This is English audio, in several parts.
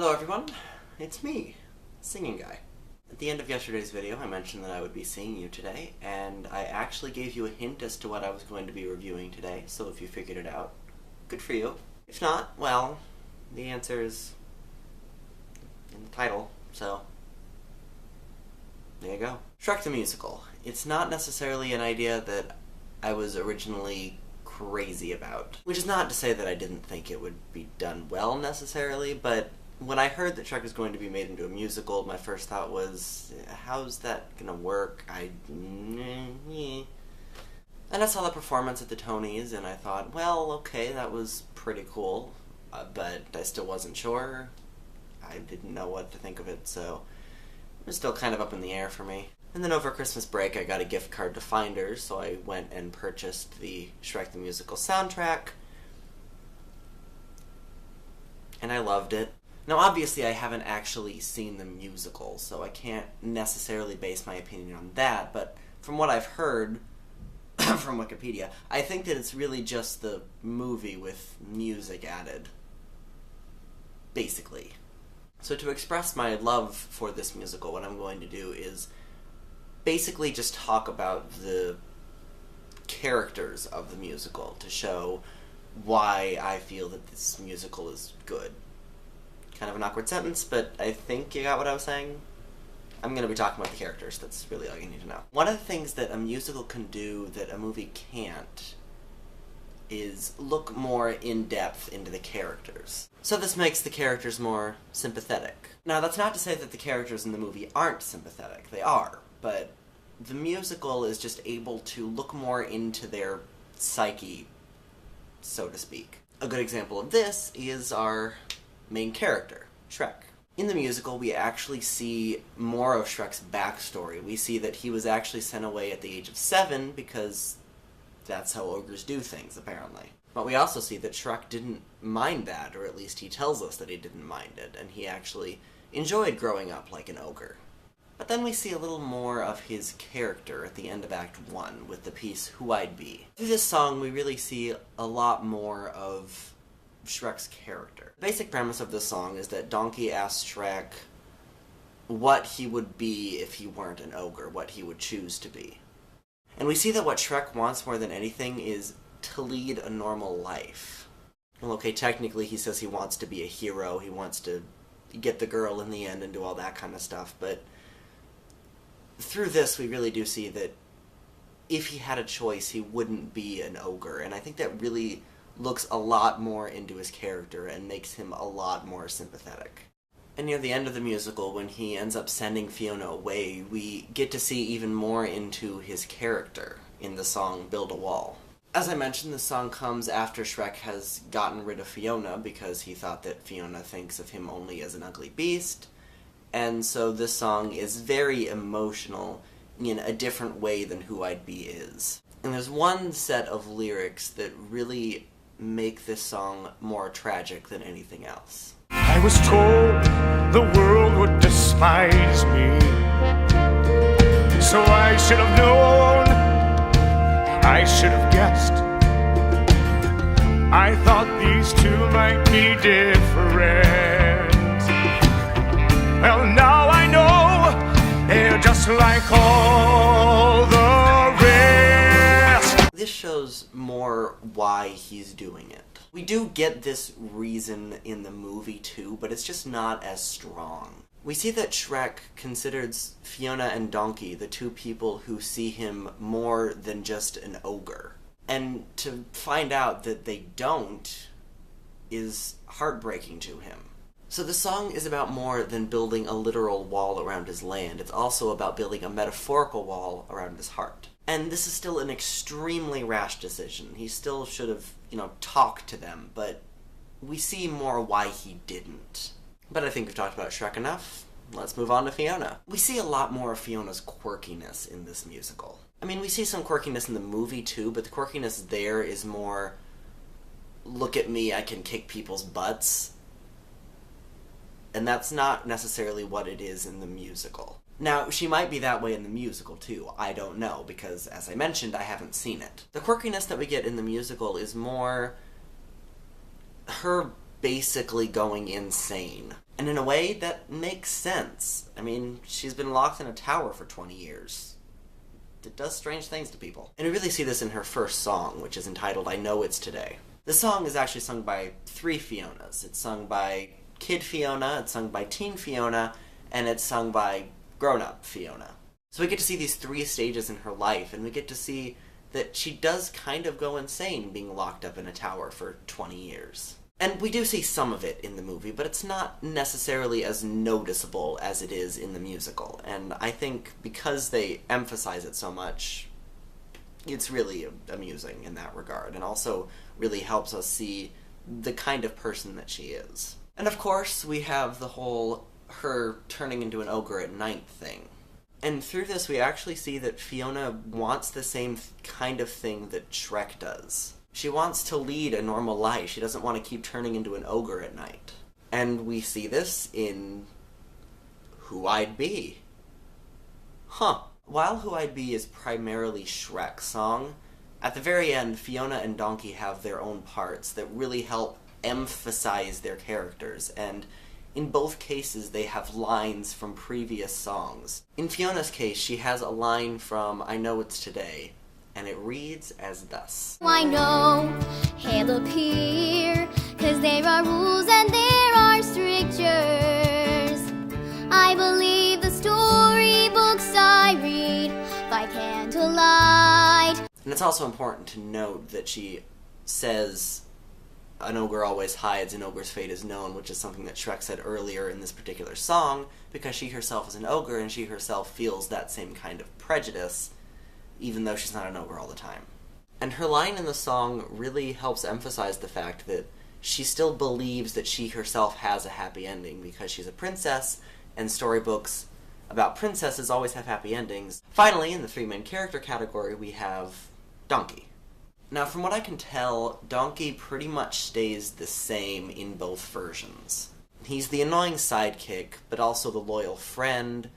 Hello everyone, it's me, Singing Guy. At the end of yesterday's video I mentioned that I would be seeing you today, and I actually gave you a hint as to what I was going to be reviewing today, so if you figured it out, good for you. If not, well, the answer is in the title, so there you go. Shrek the Musical. It's not necessarily an idea that I was originally crazy about. Which is not to say that I didn't think it would be done well necessarily, but when I heard that Shrek was going to be made into a musical, my first thought was, how's that gonna work? And I saw the performance at the Tonys, and I thought, well, okay, that was pretty cool, but I still wasn't sure. I didn't know what to think of it, so it was still kind of up in the air for me. And then over Christmas break, I got a gift card to Finders, so I went and purchased the Shrek the Musical soundtrack, and I loved it. Now, obviously, I haven't actually seen the musical, so I can't necessarily base my opinion on that, but from what I've heard from Wikipedia, I think that it's really just the movie with music added, basically. So to express my love for this musical, what I'm going to do is basically just talk about the characters of the musical to show why I feel that this musical is good. Kind of an awkward sentence, but I think you got what I was saying. I'm going to be talking about the characters. That's really all you need to know. One of the things that a musical can do that a movie can't is look more in depth into the characters. So this makes the characters more sympathetic. Now, that's not to say that the characters in the movie aren't sympathetic. They are, but the musical is just able to look more into their psyche, so to speak. A good example of this is our main character, Shrek. In the musical, we actually see more of Shrek's backstory. We see that he was actually sent away at the age of 7 because that's how ogres do things, apparently. But we also see that Shrek didn't mind that, or at least he tells us that he didn't mind it, and he actually enjoyed growing up like an ogre. But then we see a little more of his character at the end of Act 1 with the piece Who I'd Be. Through this song, we really see a lot more of Shrek's character. The basic premise of this song is that Donkey asks Shrek what he would be if he weren't an ogre, what he would choose to be. And we see that what Shrek wants more than anything is to lead a normal life. Well, okay, technically he says he wants to be a hero, he wants to get the girl in the end and do all that kind of stuff, but through this we really do see that if he had a choice, he wouldn't be an ogre, and I think that really looks a lot more into his character and makes him a lot more sympathetic. And near the end of the musical, when he ends up sending Fiona away, we get to see even more into his character in the song Build a Wall. As I mentioned, the song comes after Shrek has gotten rid of Fiona because he thought that Fiona thinks of him only as an ugly beast, and so this song is very emotional in a different way than Who I'd Be is. And there's one set of lyrics that really make this song more tragic than anything else. I was told the world would despise me, so I should have known, I should have guessed. I thought these two might be different. Well, now I know they're just like all the rest. This shows more why he's doing it. We do get this reason in the movie too, but it's just not as strong. We see that Shrek considers Fiona and Donkey the two people who see him more than just an ogre. And to find out that they don't is heartbreaking to him. So the song is about more than building a literal wall around his land. It's also about building a metaphorical wall around his heart. And this is still an extremely rash decision. He still should have, talked to them, but we see more why he didn't. But I think we've talked about Shrek enough. Let's move on to Fiona. We see a lot more of Fiona's quirkiness in this musical. I mean, we see some quirkiness in the movie too, but the quirkiness there is more, look at me, I can kick people's butts. And that's not necessarily what it is in the musical. Now, she might be that way in the musical, too. I don't know, because, as I mentioned, I haven't seen it. The quirkiness that we get in the musical is more her basically going insane. And in a way, that makes sense. I mean, she's been locked in a tower for 20 years. It does strange things to people. And we really see this in her first song, which is entitled I Know It's Today. The song is actually sung by 3 Fionas. It's sung by Kid Fiona, it's sung by Teen Fiona, and it's sung by grown-up Fiona. So we get to see these 3 stages in her life, and we get to see that she does kind of go insane being locked up in a tower for 20 years. And we do see some of it in the movie, but it's not necessarily as noticeable as it is in the musical. And I think because they emphasize it so much, it's really amusing in that regard, and also really helps us see the kind of person that she is. And of course, we have the whole her turning into an ogre at night thing. And through this, we actually see that Fiona wants the same kind of thing that Shrek does. She wants to lead a normal life. She doesn't want to keep turning into an ogre at night. And we see this in Who I'd Be. While Who I'd Be is primarily Shrek's song, at the very end, Fiona and Donkey have their own parts that really help emphasize their characters, and in both cases, they have lines from previous songs. In Fiona's case, she has a line from I Know It's Today, and it reads as thus. I know he'll appear, 'cause there are rules and there are strictures. I believe the storybooks I read by candlelight. And it's also important to note that she says, an ogre always hides, an ogre's fate is known, which is something that Shrek said earlier in this particular song, because she herself is an ogre, and she herself feels that same kind of prejudice, even though she's not an ogre all the time. And her line in the song really helps emphasize the fact that she still believes that she herself has a happy ending, because she's a princess, and storybooks about princesses always have happy endings. Finally, in the 3 main character category, we have Donkey. Now, from what I can tell, Donkey pretty much stays the same in both versions. He's the annoying sidekick, but also the loyal friend,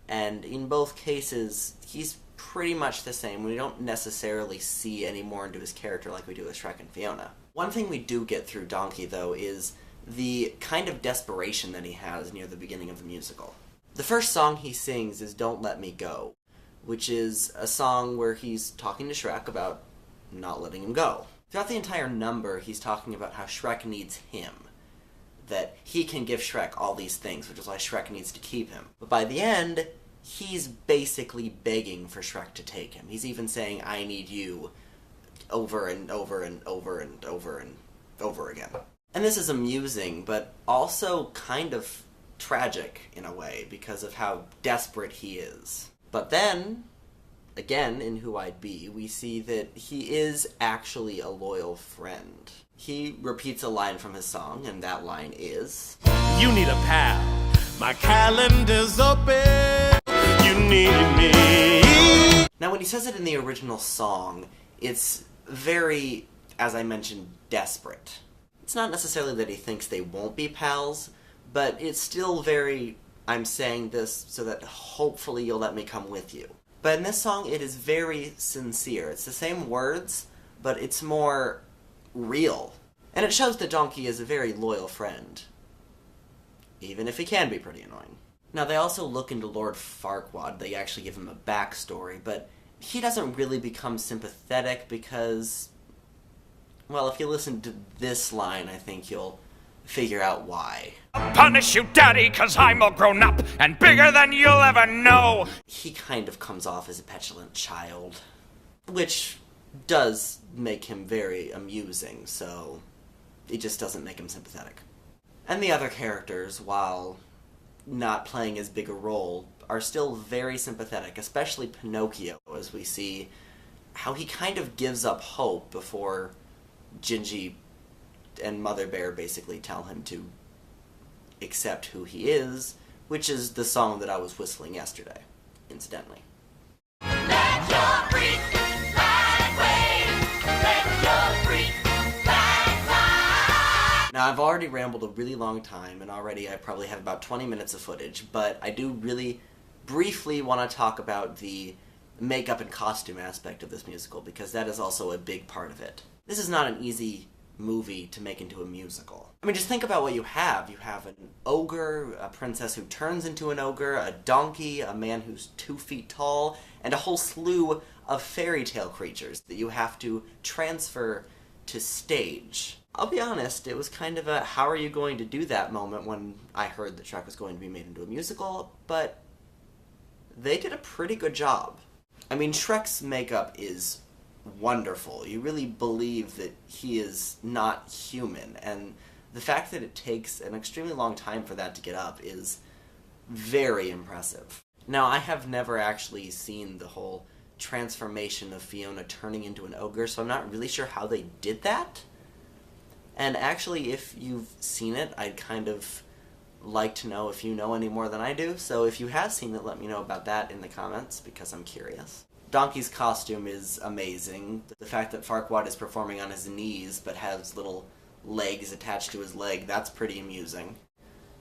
and in both cases, he's pretty much the same. We don't necessarily see any more into his character like we do with Shrek and Fiona. One thing we do get through Donkey, though, is the kind of desperation that he has near the beginning of the musical. The first song he sings is Don't Let Me Go, which is a song where he's talking to Shrek about not letting him go. Throughout the entire number, he's talking about how Shrek needs him, that he can give Shrek all these things, which is why Shrek needs to keep him. But by the end, he's basically begging for Shrek to take him. He's even saying, I need you, over and over and over and over and over again. And this is amusing, but also kind of tragic in a way, because of how desperate he is. But then, again, in Who I'd Be, we see that he is actually a loyal friend. He repeats a line from his song, and that line is, You need a pal. My calendar's open. You need me. Now, when he says it in the original song, it's very, as I mentioned, desperate. It's not necessarily that he thinks they won't be pals, but it's still very, I'm saying this so that hopefully you'll let me come with you. But in this song, it is very sincere. It's the same words, but it's more real. And it shows that Donkey is a very loyal friend, even if he can be pretty annoying. Now, they also look into Lord Farquaad. They actually give him a backstory, but he doesn't really become sympathetic because, well, if you listen to this line, I think you'll figure out why. I'll punish you, Daddy, 'cause I'm all grown up and bigger than you'll ever know. He kind of comes off as a petulant child, which does make him very amusing, so it just doesn't make him sympathetic. And the other characters, while not playing as big a role, are still very sympathetic, especially Pinocchio, as we see how he kind of gives up hope before Gingy and Mother Bear basically tell him to accept who he is, which is the song that I was whistling yesterday, incidentally. Let your freak flag wave. Let your freak flag fly. Now, I've already rambled a really long time, and already I probably have about 20 minutes of footage, but I do really briefly want to talk about the makeup and costume aspect of this musical, because that is also a big part of it. This is not an easy movie to make into a musical. I mean, just think about what you have. You have an ogre, a princess who turns into an ogre, a donkey, a man who's 2 feet tall, and a whole slew of fairy tale creatures that you have to transfer to stage. I'll be honest, it was kind of a how are you going to do that moment when I heard that Shrek was going to be made into a musical, but they did a pretty good job. I mean, Shrek's makeup is wonderful. You really believe that he is not human, and the fact that it takes an extremely long time for that to get up is very impressive. Now, I have never actually seen the whole transformation of Fiona turning into an ogre, so I'm not really sure how they did that. And actually, if you've seen it, I'd kind of like to know if you know any more than I do, so if you have seen it, let me know about that in the comments, because I'm curious. Donkey's costume is amazing. The fact that Farquaad is performing on his knees but has little legs attached to his leg, that's pretty amusing.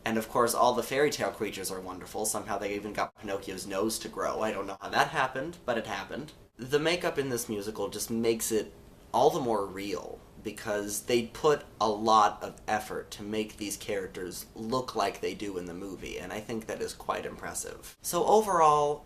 And of course, all the fairy tale creatures are wonderful. Somehow they even got Pinocchio's nose to grow. I don't know how that happened, but it happened. The makeup in this musical just makes it all the more real, because they put a lot of effort to make these characters look like they do in the movie, and I think that is quite impressive. So overall,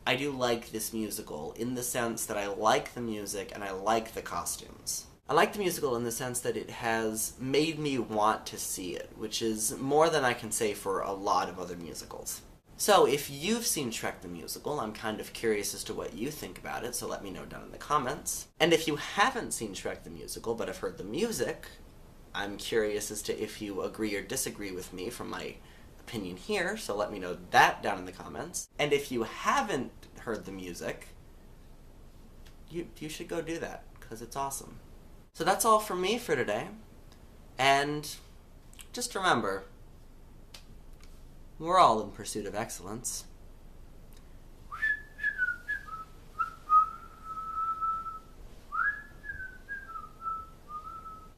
I do like this musical in the sense that I like the music and I like the costumes. I like the musical in the sense that it has made me want to see it, which is more than I can say for a lot of other musicals. So if you've seen Shrek the Musical, I'm kind of curious as to what you think about it, so let me know down in the comments. And if you haven't seen Shrek the Musical but have heard the music, I'm curious as to if you agree or disagree with me from my opinion here, so let me know that down in the comments. And if you haven't heard the music, you should go do that, because it's awesome. So that's all from me for today, and just remember, we're all in pursuit of excellence.